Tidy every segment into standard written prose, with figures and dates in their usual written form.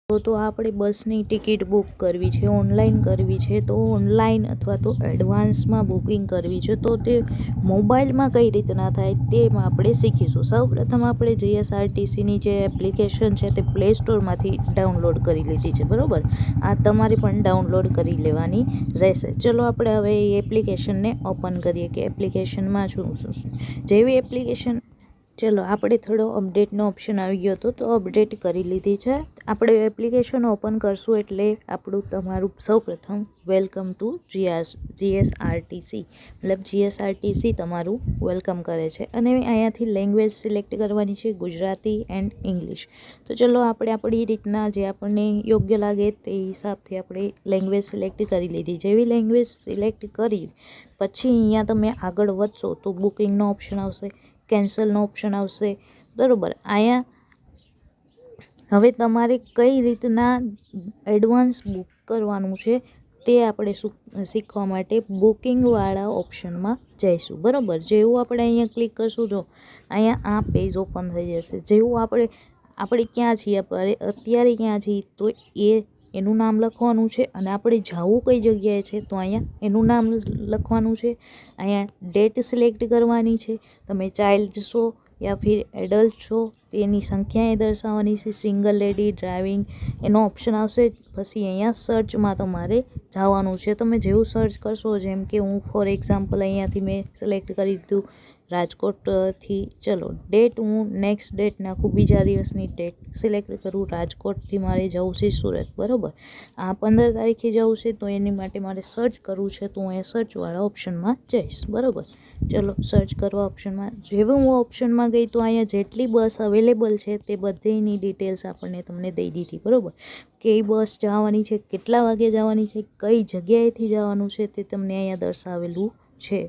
તો આપણે બસની ટિકિટ બુક કરવી છે, ઓનલાઈન કરવી છે, તો ઓનલાઈન અથવા તો એડવાન્સમાં બુકિંગ કરવી છે, તો તે મોબાઈલમાં કઈ રીતના થાય તેમાં આપણે શીખીશું. સૌપ્રથમ આપણે જીએસઆરટીસીની જે એપ્લિકેશન છે તે પ્લે સ્ટોરમાંથી ડાઉનલોડ કરી લીધી છે, બરાબર. આ તમારે પણ ડાઉનલોડ કરી લેવાની રહેશે. ચલો આપણે હવે એ એપ્લિકેશનને ઓપન કરીએ કે એપ્લિકેશનમાં શું જેવી એપ્લિકેશન. ચલો આપણે થોડો અપડેટનો ઓપ્શન આવી ગયો હતો, તો અપડેટ કરી લીધી છે. આપણે એપ્લિકેશન ઓપન કરશું એટલે આપણું તમારું સૌપ્રથમ વેલકમ ટુ જીએસઆરટીસી મતલબ જીએસઆરટીસી તમારું વેલકમ કરે છે. અને અહીંયાથી લેંગ્વેજ સિલેક્ટ કરવાની છે, ગુજરાતી એન્ડ ઇંગ્લિશ. તો ચલો આપણે આપણી રીતના જે આપણને યોગ્ય લાગે તે હિસાબથી આપણે લેંગ્વેજ સિલેક્ટ કરી લીધી. જેવી લેંગ્વેજ સિલેક્ટ કરી પછી અહીંયા તમે આગળ વધશો તો બુકિંગનો ઓપ્શન આવશે, કેન્સલનો ઓપ્શન આવશે, બરાબર. અહીંયા હવે તમારે કઈ રીતના એડવાન્સ બુક કરવાનું છે તે આપણે શીખવા માટે બુકિંગવાળા ઓપ્શનમાં જઈશું, બરાબર. જેવું આપણે અહીંયા ક્લિક કરશું, જો અહીંયા આ પેજ ઓપન થઈ જશે. જેવું આપણે ક્યાં છીએ, અત્યારે ક્યાં છીએ, તો એનું નામ લખવાનું છે. અને આપણે જવું કઈ જગ્યાએ છે તો અહીંયા એનું નામ લખવાનું છે. અહીંયા ડેટ સિલેક્ટ કરવાની છે. તમે ચાઇલ્ડ છો યા ફિર એડલ્ટ છો તેની સંખ્યા એ દર્શાવવાની છે. સિંગલ લેડી ડ્રાઇવિંગ એનો ઓપ્શન આવશે. પછી અહીંયા સર્ચમાં તમારે જવાનું છે. તમે જેવું સર્ચ કરશો, જેમ કે હું ફોર એક્ઝામ્પલ અહીંયાથી મેં સિલેક્ટ કરી દીધું રાજકોટથી. ચલો ડેટ હું નેક્સ્ટ ડેટ નાખું, બીજા દિવસની ડેટ સિલેક્ટ કરું. રાજકોટથી મારે જવું છે સુરત, બરાબર. આ 15 તારીખે જવું છે તો એની માટે મારે સર્ચ કરવું છે, તો હું અહીંયા સર્ચવાળા ઓપ્શનમાં જઈશ, બરાબર. ચલો સર્ચ કરવા ઓપ્શનમાં જેવું હું ઓપ્શનમાં ગઈ તો અહીંયા જેટલી બસ અવેલેબલ છે તે બધીની ડિટેલ્સ આપણને તમને દઈ દીધી, બરાબર. કઈ બસ જવાની છે, કેટલા વાગે જવાની છે, કઈ જગ્યાએથી જવાનું છે તે તમને અહીંયા દર્શાવેલું છે.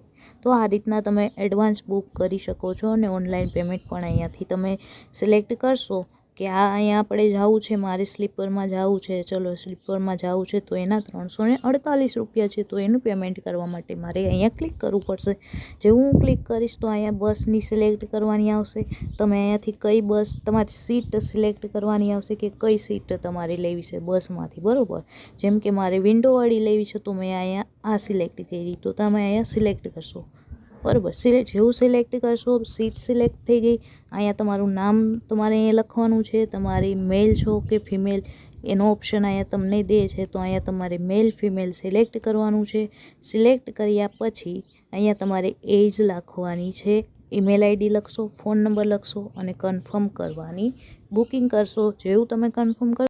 તો આ રીતના તમે એડવાન્સ બુક કરી શકો છો. અને ઓનલાઈન પેમેન્ટ પણ અહીંયાથી તમે સિલેક્ટ કરશો કે અહીંયા આપણે જવું છે, મારે સ્લીપરમાં જવું છે. ચલો સ્લીપરમાં જવું છે તો એના 348 રૂપિયા છે, તો એનું પેમેન્ટ કરવા માટે મારે અહીંયા ક્લિક કરવું પડશે. જેવું હું ક્લિક કરીશ તો અહીંયા બસની સિલેક્ટ કરવાની આવશે. તમે અહીંયાથી કઈ બસ, તમારી સીટ સિલેક્ટ કરવાની આવશે કે કઈ સીટ તમારે લેવી છે બસમાંથી, બરાબર. જેમ કે મારે વિન્ડોવાળી લેવી છે તો મેં અહીંયા આ સિલેક્ટ કરી, તો તમે અહીંયા સિલેક્ટ કરશો, બરાબર. જેવું સિલેક્ટ કરશો સીટ સિલેક્ટ થઈ ગઈ. અહીંયા તમારું નામ તમારે અહીંયા લખવાનું છે. તમારી મેલ છો કે ફિમેલ એનો ઓપ્શન અહીંયા તમને દે છે, તો અહીંયા તમારે મેલ ફિમેલ સિલેક્ટ કરવાનું છે. સિલેક્ટ કર્યા પછી અહીંયા તમારે એજ લખવાની છે, ઈમેલ આઈડી લખશો, ફોન નંબર લખશો અને કન્ફર્મ કરવાની બુકિંગ કરશો. જેવું તમે કન્ફર્મ કરશો